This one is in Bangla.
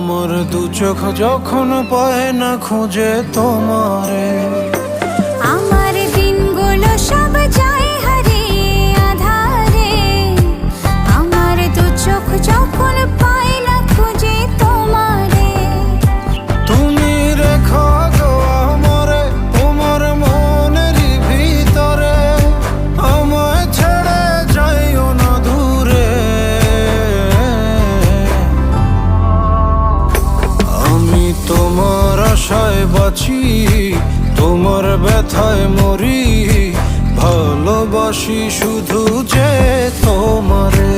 আমার দু চোখ যখন পায় না খুঁজে তোমারে, আমার দিনগুলো সব যায় হারিয়ে আধারে, আমার দু চোখ যখন পায় না খুঁজে তোমারে। তুমি রেখো গো আমারে তোমার মনের ভিতরে, আমায় ছেড়ে যাইও না দূরে। আমি তোমার আশায় বাঁচি, তোমার ব্যথায় মরি, ভালোবাসি শুধু যে তোমারে।